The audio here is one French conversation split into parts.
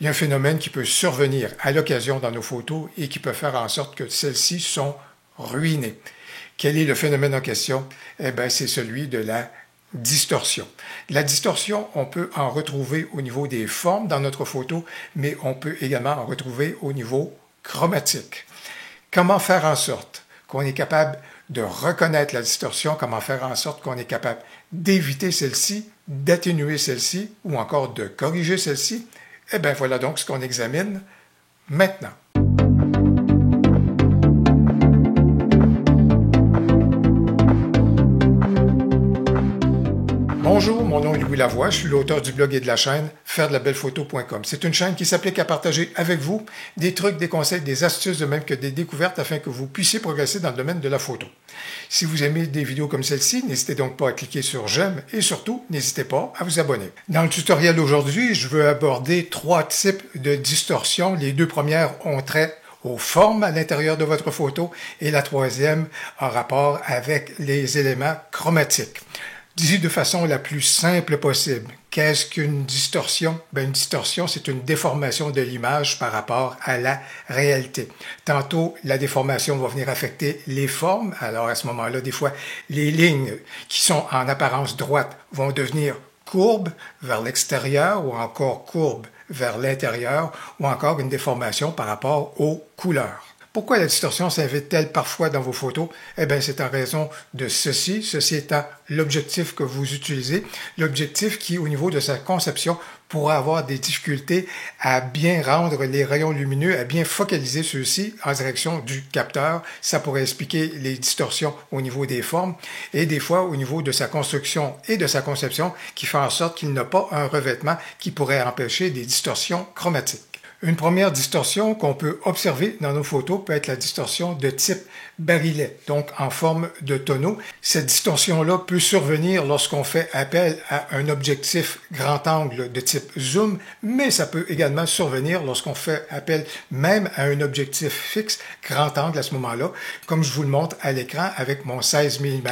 il y a un phénomène qui peut survenir à l'occasion dans nos photos et qui peut faire en sorte que celles-ci sont ruinées. Quel est le phénomène en question? Eh bien, c'est celui de la distorsion. La distorsion, on peut en retrouver au niveau des formes dans notre photo, mais on peut également en retrouver au niveau chromatique. Comment faire en sorte qu'on est capable de reconnaître la distorsion, comment faire en sorte qu'on est capable d'éviter celle-ci, d'atténuer celle-ci ou encore de corriger celle-ci? Eh bien, voilà donc ce qu'on examine maintenant. Bonjour, mon nom est Louis Lavoie, je suis l'auteur du blog et de la chaîne fairedelabellephoto.com. C'est une chaîne qui s'applique à partager avec vous des trucs, des conseils, des astuces, de même que des découvertes afin que vous puissiez progresser dans le domaine de la photo. Si vous aimez des vidéos comme celle-ci, n'hésitez donc pas à cliquer sur j'aime et surtout, n'hésitez pas à vous abonner. Dans le tutoriel d'aujourd'hui, je veux aborder 3 types de distorsions. Les 2 premières ont trait aux formes à l'intérieur de votre photo et la troisième en rapport avec les éléments chromatiques. Dit de façon la plus simple possible, qu'est-ce qu'une distorsion? Une distorsion, c'est une déformation de l'image par rapport à la réalité. Tantôt, la déformation va venir affecter les formes. Alors, à ce moment-là, des fois, les lignes qui sont en apparence droites vont devenir courbes vers l'extérieur ou encore courbes vers l'intérieur ou encore une déformation par rapport aux couleurs. Pourquoi la distorsion s'invite-t-elle parfois dans vos photos? Eh bien, c'est en raison de ceci étant l'objectif que vous utilisez, l'objectif qui, au niveau de sa conception, pourra avoir des difficultés à bien rendre les rayons lumineux, à bien focaliser ceux-ci en direction du capteur. Ça pourrait expliquer les distorsions au niveau des formes et des fois au niveau de sa construction et de sa conception qui fait en sorte qu'il n'a pas un revêtement qui pourrait empêcher des distorsions chromatiques. Une première distorsion qu'on peut observer dans nos photos peut être la distorsion de type barillet, donc en forme de tonneau. Cette distorsion-là peut survenir lorsqu'on fait appel à un objectif grand angle de type zoom, mais ça peut également survenir lorsqu'on fait appel même à un objectif fixe grand angle à ce moment-là, comme je vous le montre à l'écran avec mon 16 mm.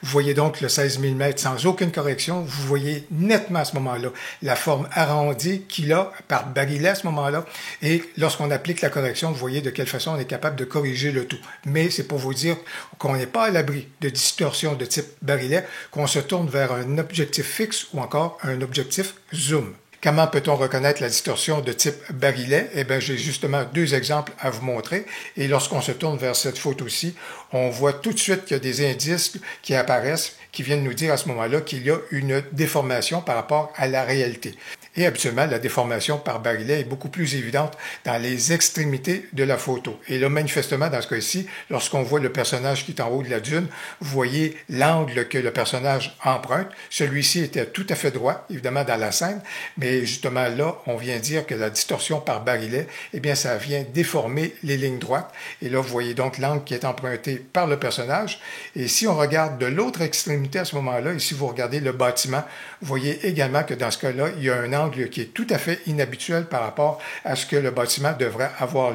Vous voyez donc le 16 mm sans aucune correction. Vous voyez nettement à ce moment-là la forme arrondie qu'il a par barillet à ce moment-là. Et lorsqu'on applique la correction, vous voyez de quelle façon on est capable de corriger le tout. Mais c'est pour vous dire qu'on n'est pas à l'abri de distorsions de type barillet, qu'on se tourne vers un objectif fixe ou encore un objectif zoom. Comment peut-on reconnaître la distorsion de type barillet? Eh bien, j'ai justement 2 exemples à vous montrer. Et lorsqu'on se tourne vers cette photo-ci, on voit tout de suite qu'il y a des indices qui apparaissent, qui viennent nous dire à ce moment-là qu'il y a une déformation par rapport à la réalité. Et habituellement, la déformation par barillet est beaucoup plus évidente dans les extrémités de la photo. Et là, manifestement, dans ce cas-ci, lorsqu'on voit le personnage qui est en haut de la dune, vous voyez l'angle que le personnage emprunte. Celui-ci était tout à fait droit, évidemment, dans la scène, mais justement là, on vient dire que la distorsion par barillet, eh bien, ça vient déformer les lignes droites. Et là, vous voyez donc l'angle qui est emprunté par le personnage. Et si on regarde de l'autre extrémité à ce moment-là, et si vous regardez le bâtiment, vous voyez également que dans ce cas-là, il y a un angle qui est tout à fait inhabituel par rapport à ce que le bâtiment devrait avoir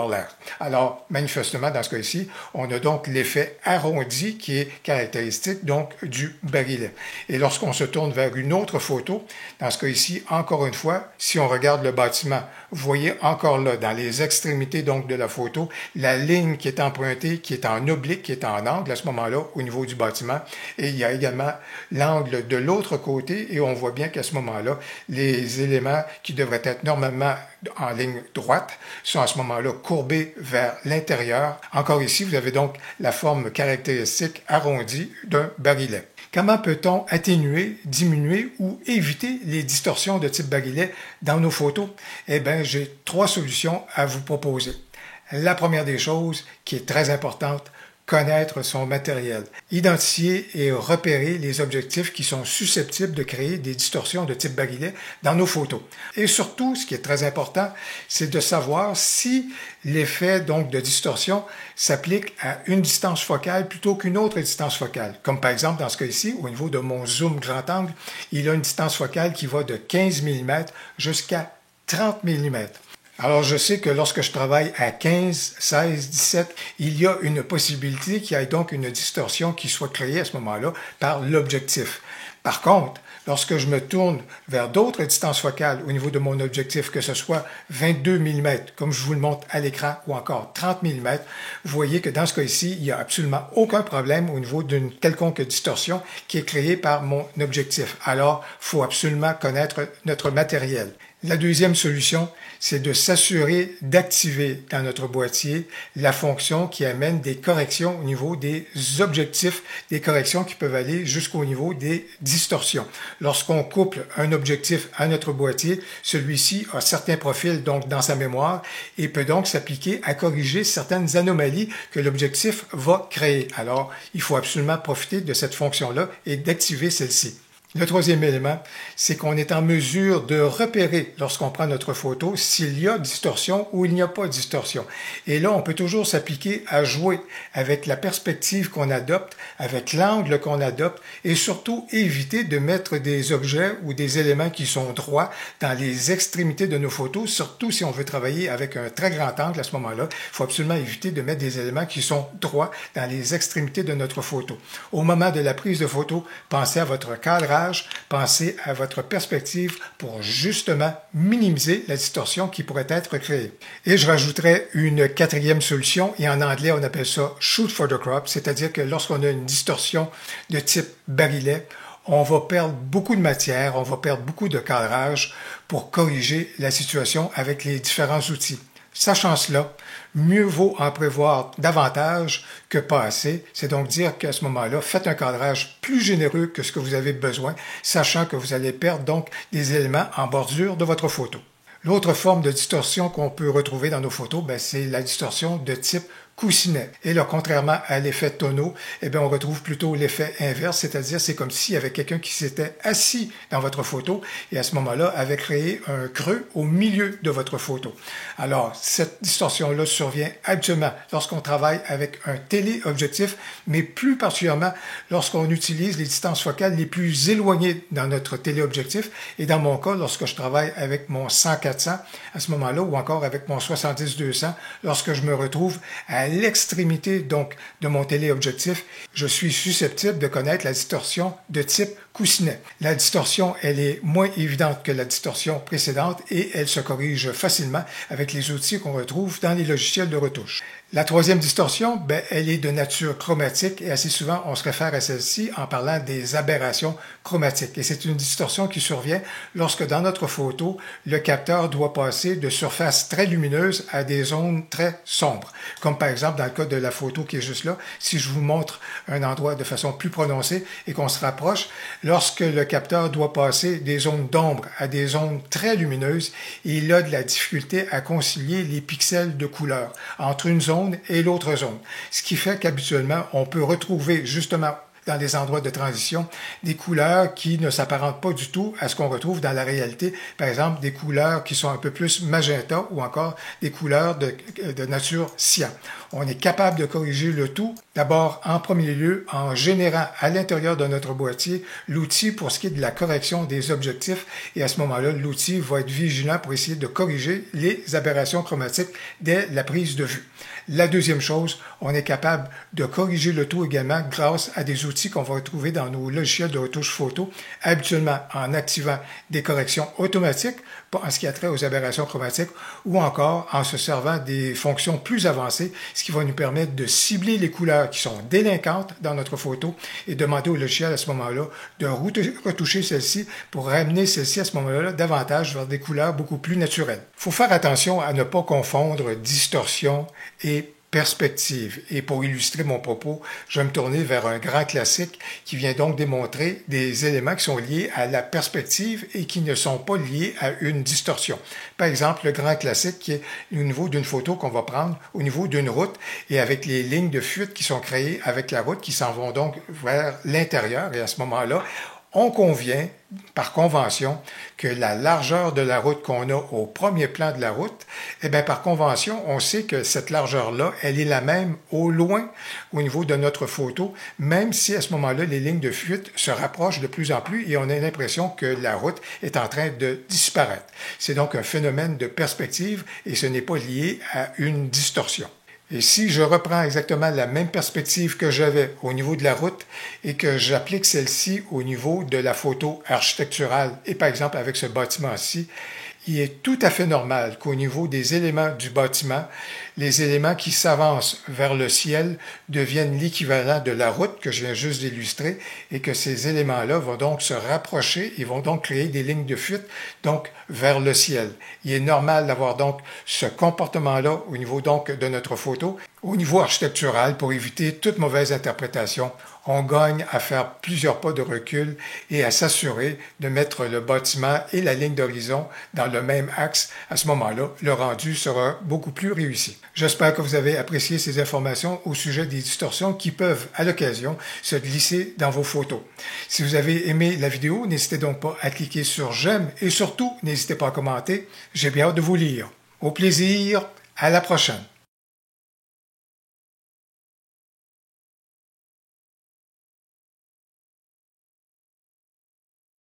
l'air. Alors, manifestement, dans ce cas-ci, on a donc l'effet arrondi qui est caractéristique donc du barillet. Et lorsqu'on se tourne vers une autre photo, dans ce cas-ci, encore une fois, si on regarde le bâtiment, vous voyez encore là, dans les extrémités donc de la photo, la ligne qui est empruntée, qui est en oblique, qui est en angle à ce moment-là au niveau du bâtiment. Et il y a également l'angle de l'autre côté et on voit bien qu'à ce moment-là, les éléments qui devraient être normalement en ligne droite sont à ce moment-là courbés vers l'intérieur. Encore ici, vous avez donc la forme caractéristique arrondie d'un barillet. Comment peut-on atténuer, diminuer ou éviter les distorsions de type barillet dans nos photos? Eh bien, j'ai 3 solutions à vous proposer. La première des choses, qui est très importante, connaître son matériel, identifier et repérer les objectifs qui sont susceptibles de créer des distorsions de type barillet dans nos photos. Et surtout, ce qui est très important, c'est de savoir si l'effet donc de distorsion s'applique à une distance focale plutôt qu'une autre distance focale. Comme par exemple dans ce cas-ci, au niveau de mon zoom grand angle, il a une distance focale qui va de 15 mm jusqu'à 30 mm. Alors, je sais que lorsque je travaille à 15, 16, 17, il y a une possibilité qu'il y ait donc une distorsion qui soit créée à ce moment-là par l'objectif. Par contre, lorsque je me tourne vers d'autres distances focales au niveau de mon objectif, que ce soit 22 mm, comme je vous le montre à l'écran, ou encore 30 mm, vous voyez que dans ce cas-ci, il n'y a absolument aucun problème au niveau d'une quelconque distorsion qui est créée par mon objectif. Alors, il faut absolument connaître notre matériel. La deuxième solution, c'est de s'assurer d'activer dans notre boîtier la fonction qui amène des corrections au niveau des objectifs, des corrections qui peuvent aller jusqu'au niveau des distorsions. Lorsqu'on couple un objectif à notre boîtier, celui-ci a certains profils donc dans sa mémoire et peut donc s'appliquer à corriger certaines anomalies que l'objectif va créer. Alors, il faut absolument profiter de cette fonction-là et d'activer celle-ci. Le troisième élément, c'est qu'on est en mesure de repérer, lorsqu'on prend notre photo, s'il y a distorsion ou il n'y a pas de distorsion. Et là, on peut toujours s'appliquer à jouer avec la perspective qu'on adopte, avec l'angle qu'on adopte, et surtout éviter de mettre des objets ou des éléments qui sont droits dans les extrémités de nos photos, surtout si on veut travailler avec un très grand angle à ce moment-là. Il faut absolument éviter de mettre des éléments qui sont droits dans les extrémités de notre photo. Au moment de la prise de photo, pensez à votre cadrage, pensez à votre perspective pour justement minimiser la distorsion qui pourrait être créée. Et je rajouterais une quatrième solution, et en anglais on appelle ça shoot for the crop, c'est-à-dire que lorsqu'on a une distorsion de type barillet, on va perdre beaucoup de matière, on va perdre beaucoup de cadrage pour corriger la situation avec les différents outils. Sachant cela, mieux vaut en prévoir davantage que pas assez. C'est donc dire qu'à ce moment-là, faites un cadrage plus généreux que ce que vous avez besoin, sachant que vous allez perdre donc des éléments en bordure de votre photo. L'autre forme de distorsion qu'on peut retrouver dans nos photos, c'est la distorsion de type coussinet. Et là, contrairement à l'effet tonneau, on retrouve plutôt l'effet inverse, c'est-à-dire c'est comme s'il y avait quelqu'un qui s'était assis dans votre photo et à ce moment-là avait créé un creux au milieu de votre photo. Alors, cette distorsion-là survient habituellement lorsqu'on travaille avec un téléobjectif, mais plus particulièrement lorsqu'on utilise les distances focales les plus éloignées dans notre téléobjectif. Et dans mon cas, lorsque je travaille avec mon 100-400 à ce moment-là, ou encore avec mon 70-200, lorsque je me retrouve à l'extrémité donc de mon téléobjectif, je suis susceptible de connaître la distorsion de type coussinet. La distorsion, elle est moins évidente que la distorsion précédente et elle se corrige facilement avec les outils qu'on retrouve dans les logiciels de retouche. La troisième distorsion, elle est de nature chromatique et assez souvent on se réfère à celle-ci en parlant des aberrations chromatiques. Et c'est une distorsion qui survient lorsque dans notre photo, le capteur doit passer de surfaces très lumineuses à des zones très sombres. Comme par exemple dans le cas de la photo qui est juste là, si je vous montre un endroit de façon plus prononcée et qu'on se rapproche, lorsque le capteur doit passer des zones d'ombre à des zones très lumineuses, il a de la difficulté à concilier les pixels de couleur entre une zone et l'autre zone. Ce qui fait qu'habituellement, on peut retrouver justement dans les endroits de transition, des couleurs qui ne s'apparentent pas du tout à ce qu'on retrouve dans la réalité. Par exemple, des couleurs qui sont un peu plus magenta ou encore des couleurs de nature cyan. On est capable de corriger le tout, d'abord en premier lieu en générant à l'intérieur de notre boîtier l'outil pour ce qui est de la correction des objectifs et à ce moment-là, l'outil va être vigilant pour essayer de corriger les aberrations chromatiques dès la prise de vue. La deuxième chose, on est capable de corriger le tout également grâce à des outils qu'on va retrouver dans nos logiciels de retouche photo, habituellement en activant des corrections automatiques en ce qui a trait aux aberrations chromatiques ou encore en se servant des fonctions plus avancées, ce qui va nous permettre de cibler les couleurs qui sont délinquantes dans notre photo et demander au logiciel à ce moment-là de retoucher celle-ci pour ramener celle-ci à ce moment-là davantage vers des couleurs beaucoup plus naturelles. Il faut faire attention à ne pas confondre distorsion et perspective. Et pour illustrer mon propos, je vais me tourner vers un grand classique qui vient donc démontrer des éléments qui sont liés à la perspective et qui ne sont pas liés à une distorsion. Par exemple, le grand classique qui est au niveau d'une photo qu'on va prendre au niveau d'une route et avec les lignes de fuite qui sont créées avec la route qui s'en vont donc vers l'intérieur et à ce moment-là, on convient, par convention, que la largeur de la route qu'on a au premier plan de la route, par convention, on sait que cette largeur-là, elle est la même au loin au niveau de notre photo, même si à ce moment-là, les lignes de fuite se rapprochent de plus en plus et on a l'impression que la route est en train de disparaître. C'est donc un phénomène de perspective et ce n'est pas lié à une distorsion. Et si je reprends exactement la même perspective que j'avais au niveau de la route et que j'applique celle-ci au niveau de la photo architecturale, et par exemple avec ce bâtiment-ci, il est tout à fait normal qu'au niveau des éléments du bâtiment, les éléments qui s'avancent vers le ciel deviennent l'équivalent de la route que je viens juste d'illustrer et que ces éléments-là vont donc se rapprocher et vont donc créer des lignes de fuite donc vers le ciel. Il est normal d'avoir donc ce comportement-là au niveau donc de notre photo. Au niveau architectural, pour éviter toute mauvaise interprétation, on gagne à faire plusieurs pas de recul et à s'assurer de mettre le bâtiment et la ligne d'horizon dans le même axe. À ce moment-là, le rendu sera beaucoup plus réussi. J'espère que vous avez apprécié ces informations au sujet des distorsions qui peuvent, à l'occasion, se glisser dans vos photos. Si vous avez aimé la vidéo, n'hésitez donc pas à cliquer sur j'aime et surtout, n'hésitez pas à commenter. J'ai bien hâte de vous lire. Au plaisir, à la prochaine.